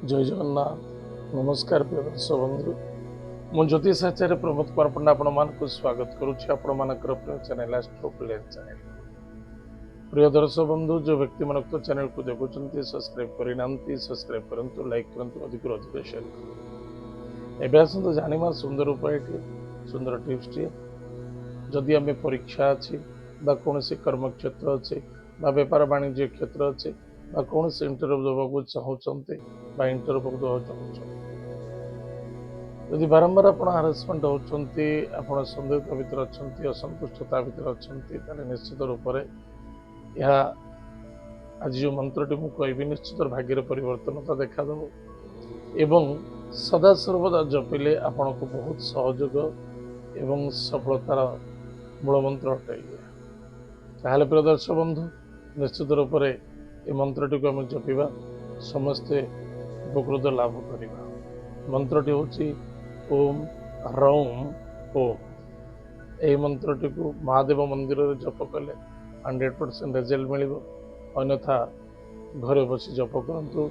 जय जगन्नाथ नमस्कार प्रिय दर्शक बंधु मु ज्योतिष आचार्य प्रमोद कुमार पंडा आपण स्वागत करुच्ची आपणकर प्रिय चैनल एस्ट्रो प्लेन चैनल। प्रिय दर्शक बंधु जो व्यक्ति मन चैनल को देखुं सब्सक्राइब करना सब्सक्राइब करूँ लाइक करूँ अधिक अधिक शेयर करूँ। एवं आसतु जाना सुंदर उपाय सुंदर टिप्स टे जदि आम परीक्षा अच्छी कौन कर्म क्षेत्र अच्छे बेपार वाणिज्य क्षेत्र अच्छे कौन इंटरव्यू देवाक चाहते इंटरव्यू देवा चाहते यदि बारंबार आप हारासमेंट होती आप संदिग्ध भितर अच्छा असंतुष्टता भितर अच्छा निश्चित रूप से आज जो मंत्रटी मुझे कहबी निश्चित भाग्य परिवर्तनता देखादेव एवं सदा सर्वदा जपिले आपण को बहुत सहयोग एवं सफलतार मूलमंत्र अटाई ताहले प्रिय दर्शक बंधु निश्चित रूप से ये मंत्रटी को आम जपिबा समस्ते उपकृत लाभ करिबा। मंत्रटी होची ओम ह्रौं ओम। यही मंत्रटी को महादेव मंदिर में जप कले 100% रिजल्ट मिलिबो। अन्यथा घरे बसी जप करंतु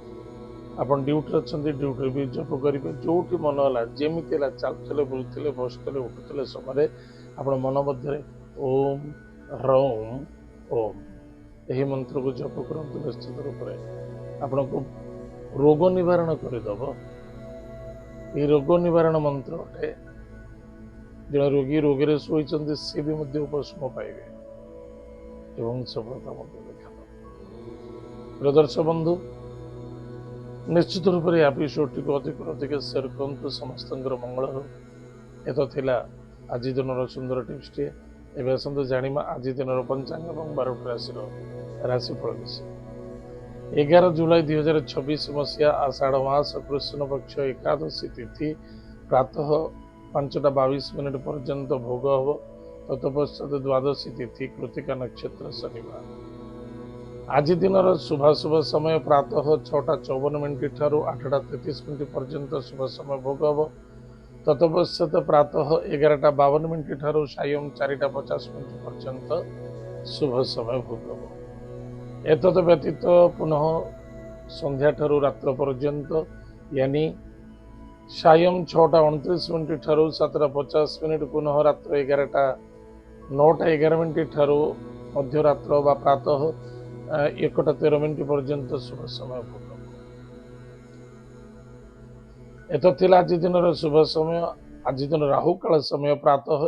आपण ड्यूटी अच्छा ड्यूटी भी जप करेंगे जो मन है जमीती है चलते बुलते बसते उठुते समय आपण मन मध्य ओम ह्रौं ओम यही मंत्र को जप करंतु निश्चित रूप से आपण को रोग निवारण करदेव। ये रोग निवारण मंत्र अटे जो रोगी रोगे शोचते सी भी उपशम पाइबे एवं सफलता देखा। प्रिय दर्शक बंधु निश्चित रूप से एपिसोड को अधिक अधिक शेयर करूँ समस्त मंगल हो। यह थिला आज दिन सुंदर टिप्स टे एवं आसतु जाना आज दिन पंचांग और 12 राशि राशिफल विषय। 11 जुलाई 2026 मसीहा आषाढ़ मास कृष्ण पक्ष एकादशी तिथि प्रातः 5:22 पर्यंत भोग हम तत्पश्चात द्वादशी तिथि कृतिका नक्षत्र शनिवार। आज दिन शुभाशुभ समय प्रातः 6:54 ठारू 8:33 पर्यंत शुभ समय भोग हम तत्पश्चात प्रातः 11:52 ठारू सायं 4:50 पर्यंत शुभ समय भोग हम। एतद व्यतीत पुनः संध्या ठारू रात्र पर्यंत यानी सायं 6:29 ठारू 7:50 पुनः रात्र 9:11 ठारू मध्यरात्र व प्रातः 1:13 पर्यंत शुभ समय भोग। एत आज दिन शुभ समय आज दिन राहुकाल समय प्रातः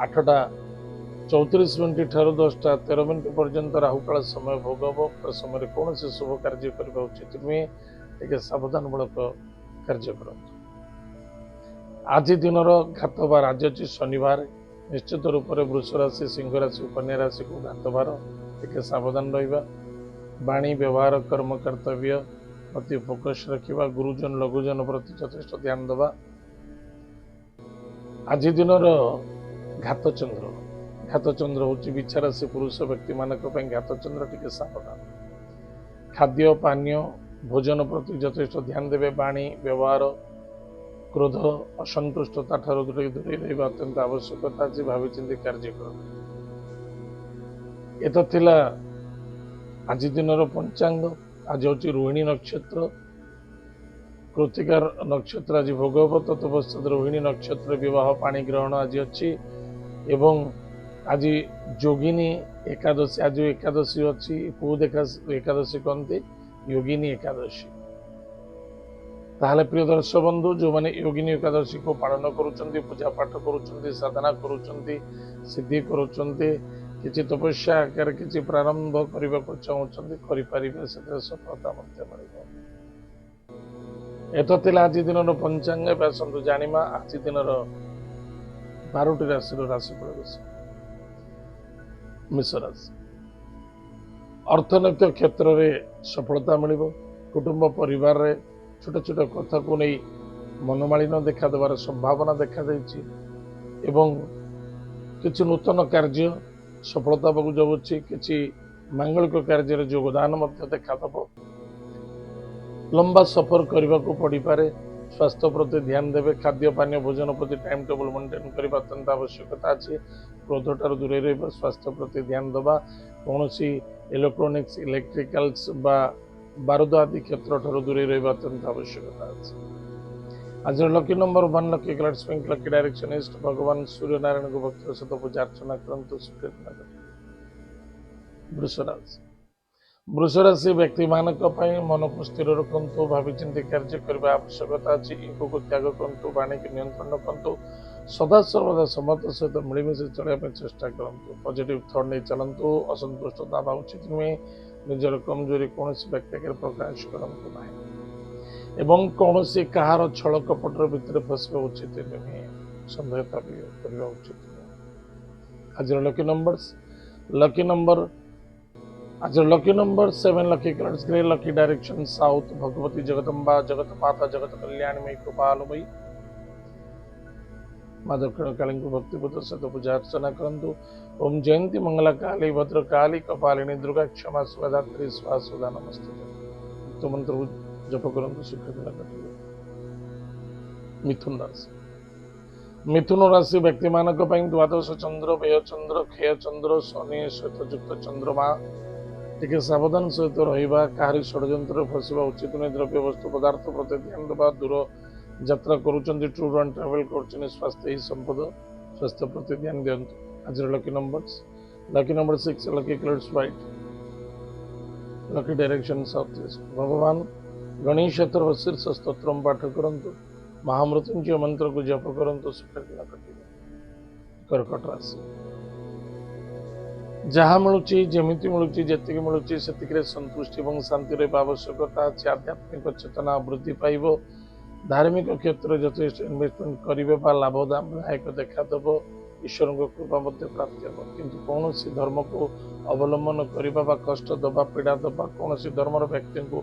8:34 ठारू 10:13 पर्यंत राहुकाल समय भोग हम। समय कौन से शुभ कार्य करने उचित नुहे टे सावधान मूलक कार्य करूँ। आज दिन घात बार आज अच्छी शनिवार निश्चित रूप से वृष राशि सिंह राशि कन्या राशि को घात बार टे सावधान रहा। वाणी व्यवहार कर्म कर्तव्य प्रति फोकस रखा गुरुजन लघुजन प्रति यथेष ध्यान देवा। आज दिन घात चंद्र हूँ बिछा राशि पुरुष व्यक्ति मान घात चंद्र टे सावधान। खाद्य पानीय भोजन प्रति यथेष ध्यान देवे। वाणी व्यवहार क्रोध असंतुष्टता ठारू दूरे रहा अत्यंत आवश्यकता आज भावी कार्य कर। एत थिला आज दिन पंचांग आज हूँ रोहिणी नक्षत्र कृतिका नक्षत्र आज भोग हम तत्पश्चात रोहिणी नक्षत्र विवाह पाणी ग्रहण आज अच्छी एवं आज योगिनी एकादशी आज एकादशी अच्छी कौ एकादशी कहते योगिनी एकादशी। ताहले प्रिय दर्शक बंधु जो मैंने योगिनी एकादशी को पालन करुँच पूजा पाठ करुँच साधना करुँच सिद्धि करुँच किसी तपस्या आकार किसी प्रारंभ करने को चाहते करें सफलता मिल। एत आज दिन पंचांग आसतु जाना आज दिन 12टी राशि राशिफल विषय। मेष राशि अर्थनैतिक क्षेत्र में सफलता मिल। कुटुंब परिवार रे छोट छोट कथा को नहीं मनमालिन देखा देवार संभावना देखा एवं किसी नूतन कार्य सफलता पाक जाऊँगी किसी मांगलिक कार्य योगदान देखादेव। लंबा सफर करने को पड़ पारे स्वास्थ्य प्रति ध्यान देवे। खाद्य पानीय भोजन प्रति टाइम टेबल मेंटेन करने अत्यंत आवश्यकता अच्छी। क्रोध ठार दूरे रहा स्वास्थ्य प्रति ध्यान देवा। कौन इलेक्ट्रोनिक्स इलेक्ट्रिकल्स बा बारूद आदि क्षेत्र ठारू दूरे रहिबा अत्यंत आवश्यकता अछि। आज lucky number 1 lucky colour pink lucky direction east भगवान सूर्य नारायण को भक्त सहित पूजा अर्चना करंतु सुख दिन कटे। वृष राशि वृष राशि व्यक्ति मानक मन को स्थिर रखु भावी चिंती कार्य करने आवश्यकता अच्छी इगो को त्याग करूँ वाणी की नियंत्रण रखु सदा सर्वदा समत सहित मिलमिशि चलने चेष्टा करूँ पॉजिटिव थॉट नहीं चलतु असंतुष्टता बा उचित नुहे निजर कमजोरी कौन व्यक्ति प्रकाश करूँ ना एवं कौन कहार छल कपटर भितर फसवा उचित नुहे सन्देहता भी करने उचित नुहे। आज लकी नंबर आज lucky number 7 lucky colours grey lucky direction south Bhagwati Jagdamba जगत माता जगत कल्याणमयी कृपालमयी माँ दक्षिण काली को भक्तिपूत सहित पूजा अर्चना करंतु। ओम जयंती मंगला काली भद्र काली कपालिनी दुर्गा क्षमा स्वदात्री स्वासुदा नमस्ते तो मंत्र जप करंतु सुख दिन कटे। मिथुन राशि मिथुन राशि व्यक्ति मानक द्वादश चंद्र व्यय चंद्र क्षय चंद्र शनि सहित युक्त चंद्रमा टिके सावधान सहित रहा कहारी षड्यंत्र फसवा उचित नहीं द्रव्य वस्तु पदार्थ प्रति ध्यान देवा दूर यात्रा करूँ टूर एंड ट्रावेल कर स्वास्थ्य ही संपद स्वास्थ्य प्रति ध्यान दिंतु। आज lucky number 6 lucky colours white lucky direction south east भगवान गणेश शीर्ष स्तोत्र पाठ करंतु महामृत्युंजय मंत्र को जप करंतु सुख दिन कटे। कर्कट राशि जहाँ मिलूँ जमी मिलूँ जी मिलूँ से संतुष्टि और शांति रहा आवश्यकता अच्छी आध्यात्मिक चेतना वृद्धि पाइब धार्मिक क्षेत्र यथेष इन्वेस्टमेंट करेंगे लाभदायक देखादेव ईश्वर कृपा प्राप्त हो किंतु कौन धर्म को अवलंबन करने कष्ट दबा पीड़ा दबा कौन धर्मर व्यक्ति को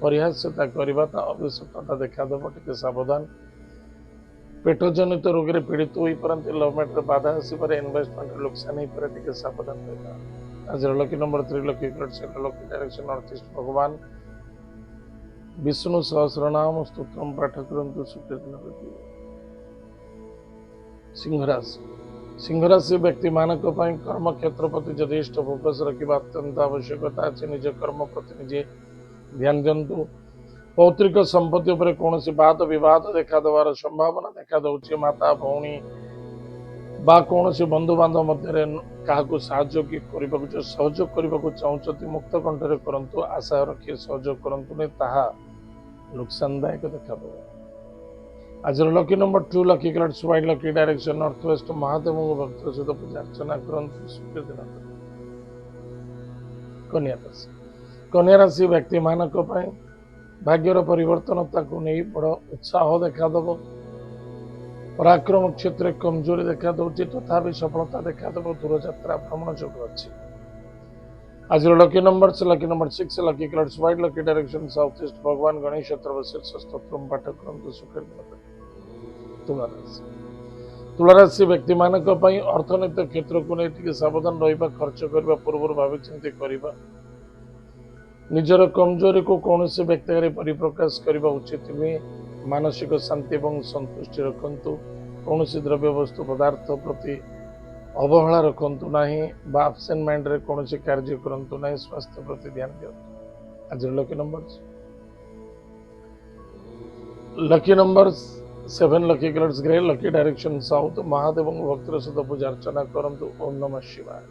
परिहास्यता करने अभिशप्तता देखादेव टे सावधान पेट जनित रोग में पीड़ित हो पारती लव मैटर बाधा आसपे इन्वेस्टमेंट नुकसान हो पारे टे सावधान रहा। आज lucky number 3 lucky lucky direction north east भगवान विष्णु सहस्रनाम स्तोत्रम पाठ करंतु सुख दिन कटे। सिंह राशि व्यक्ति मानक कर्म क्षेत्र प्रति यथेष्ट फोकस रखा अत्यंत आवश्यकता अच्छे निज कर्म प्रति निजे ध्यान दिंतु पौत्रिक संपत्ति पर कौन वाद विवाद देखा देवार संभावना देखा दौर माता भौणी बा कौन बंधु बांधव मध्य क्या सहयोग करने को चाहते मुक्त कंठे करंतु आशा रखिए सहयोग करंतु नहीं ताहा नुकसानदायक देखा दो। आज lucky number 2 lucky colours white lucky direction north west Mahadev भक्त सहित पूजा अर्चना करंतु सुख दिन। कन्या राशि व्यक्ति मानक भाग्यर परिवर्तन नहीं बड़ उत्साह देखादेव पराक्रम क्षेत्र कमजोरी देखा दूसरी तथा सफलता देखादेव दूर यात्रा भ्रमण जोग अच्छी। आज lucky number 6 lucky colours white lucky direction south east भगवान गणेश शीर्ष स्तोत्र पाठ करंतु सुख दिन। तुला राशि व्यक्ति मानक अर्थनैतिक क्षेत्र को नहीं सावधान रहा खर्च करने पूर्व भावी चिंती करवा निजर कमजोरी को कौन से व्यक्ति परिप्रकाश करने उचित नुहे मानसिक शांति और संतुष्टि रखु कौन द्रव्य वस्तु पदार्थ प्रति अवहेला रखु ना आबसेंट माइंड रे कौन कार्य करूँ ना स्वास्थ्य प्रति ध्यान दिंतु। आज lucky number 7 lucky colours grey lucky direction south Mahadev भक्त सहित पूजा अर्चना करंतु ओम नमः शिवाय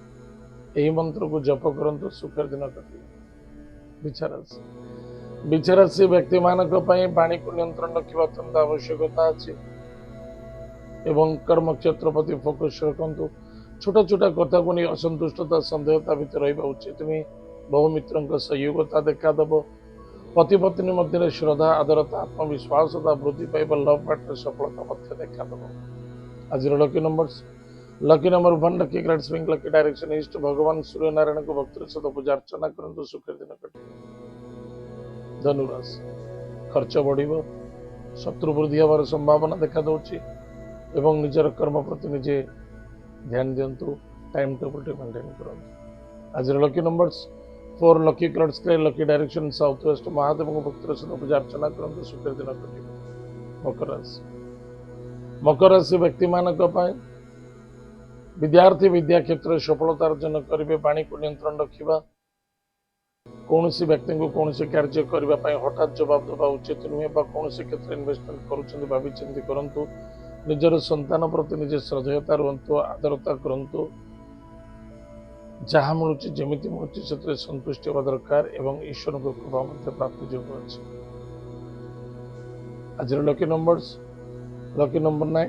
यही मंत्र को जप करंतु सुख दिन कटे। विचारासी व्यक्ति मानक वाणी को नियंत्रण रखा अत्यंत आवश्यकता अच्छी एवं कर्म क्षेत्र प्रति फोकस रखु छोटा छोटा कथा को नहीं असंतुष्टता सन्देहता भितर रहा उचित नुहे बहुमित्र सहयोगता देखादेव पति पत्नी मध्य श्रद्धा आदरता आत्मविश्वासता वृद्धि पाइब लव मैटर सफलता देखादेव। आज lucky number 1 lucky colours pink lucky direction east भगवान सूर्य नारायण को भक्त सहित पूजा अर्चना करंतु सुख दिन कटे। धनुराशि खर्च बढ़ शत्रु वृद्धि हमार संभावना देखा दूसरी एवं निजर कर्म प्रति निजे ध्यान दिंतु टाइम टेबल मेंटेन करूँ। आज lucky number 4 lucky colours grey lucky direction south west Mahadev भक्त सहित पूजा अर्चना करंतु सुख दिन कटे। मकर राशि व्यक्ति मानक विद्यार्थी विद्या क्षेत्र सफलता अर्जन करेंगे वाणी को नियंत्रण रखा कौन व्यक्ति को कौन कार्य करने हठात जवाब देवा उचित नुहे कौन क्षेत्र इन्वेस्टमेंट कर भावी चिंती करूँ निजर संतान प्रति निजे श्रद्धेयता रुहतु आदरता करूँ जहाँ मिलूँ जमी मिलूँ से संतुष्टि होगा दरकार एवं ईश्वर को कृपा प्राप्ति जो अच्छे आज lucky numbers lucky number 9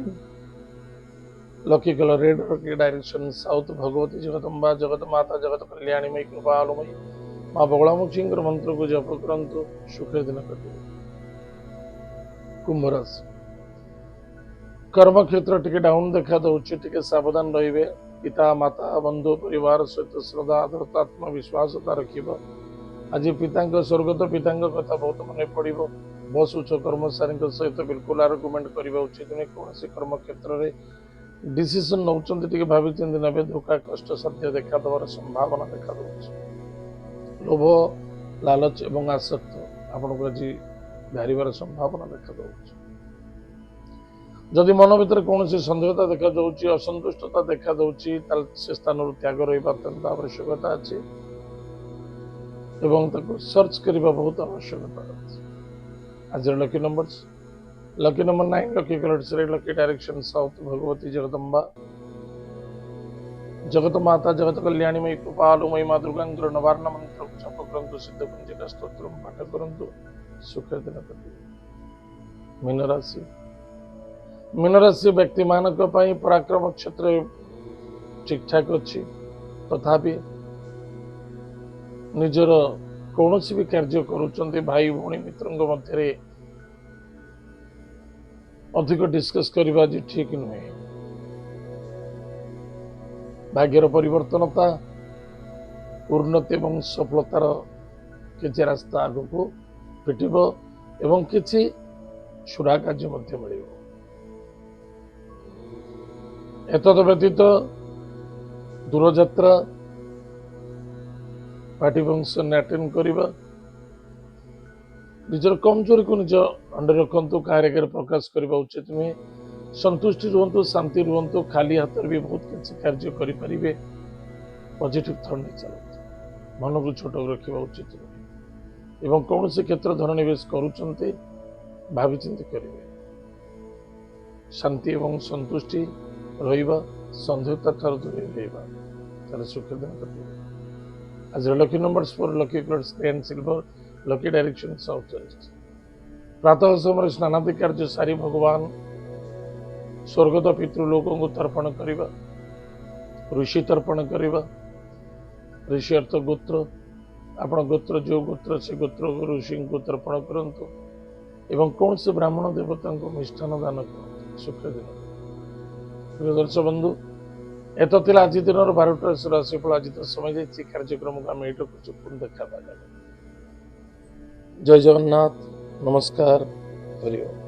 lucky colour red lucky direction south Bhagwati Jagdamba जगत माता जगत कल्याणीमयी कृपालुमयी माँ बगलामुखी मंत्र को जप करंतु सुखे दिन कटे कुंभ राशि कर्म क्षेत्र टिके डाउन देखा दौची टिके सावधान रहिबे पिता माता बंधु परिवार सहित श्रद्धा आदरता आत्मविश्वासता रखिब आज पिता स्वर्गत पिता कथा बहुत मन पड़ो बस उच्च कर्मचारी सहित बिल्कुल आर्गुमेंट करने उचित नहीं कौन कर्म क्षेत्र में डिसीजन नौकरी भावी चिंती ने धोखा कष्ट साध्य देखा देवार संभावना देखा दूसरी लोभ लालच एवं आसक्त आपको आज बाहर संभावना देखा दूसरी जदि मन भर कौन सन्देहता देखा जाऊँगी असंतुष्टता देखा दूसरी से स्थान त्याग रही अत्यंत आवश्यकता अच्छी एवं सर्च करने बहुत आवश्यकता अच्छी आज lucky numbers lucky number 9 lucky colour red lucky direction south Bhagwati Jagdamba जगत माता जगत कल्याणीमयी कृपालुमयी माँ दुर्गांग्र नवारण मंत्र जप करंतु सिद्ध पंजिका स्तोत्र पाठ करंतु सुख दिन कटे मीन राशि व्यक्ति मान पराक्रम क्षेत्र ठीक ठाक अच्छी तथापि निजर कौन भी कार्य करुँच भाई भौणी मित्रों मध्य अधिक डिस्कस करवा आज ठीक नुहे भाग्यर परिवर्तनता उन्नति एवं सफलतार किसी रास्ता आग को फिटब एवं किसी सुरा कार्य मिल एतद व्यतीत दूरयात्रा पार्टी फंक्शन अटेंड करवा निजर कमजोरी को निज अंडर रखु क्या प्रकाश करने उचित नुहे संतुष्टि रुहतु शांति रुहतु खाली हाथ भी बहुत किसी कार्य करें पॉजिटिव थॉट नहीं चलते मन को छोट रखा उचित नुहे एवं कौन से क्षेत्र धन निवेश करुँच भावी चिंती करेंगे शांति एवं संतुष्टि रहा सन्देहता ठार दूरे रहा सुख दिन कटे आज lucky numbers 4 lucky colours and silver lucky direction south west प्रातः समय स्नानादि कार्य सारी भगवान स्वर्गत पितृलोकों को तर्पण करवा ऋषि तर्पण करवा ऋषि अर्थ गोत्र आपण गोत्र जो गोत्र से गोत्र ऋषि को तर्पण करंतु एवं कौन से ब्राह्मण देवता को मिष्ठान दान करंतु सुख दिन प्रिय दर्शक बंधु एत आज दिन 12टा राशिफल आज तो समय जाइए कार्यक्रम को आम ये देखा जय जगन्नाथ नमस्कार हरि ओम।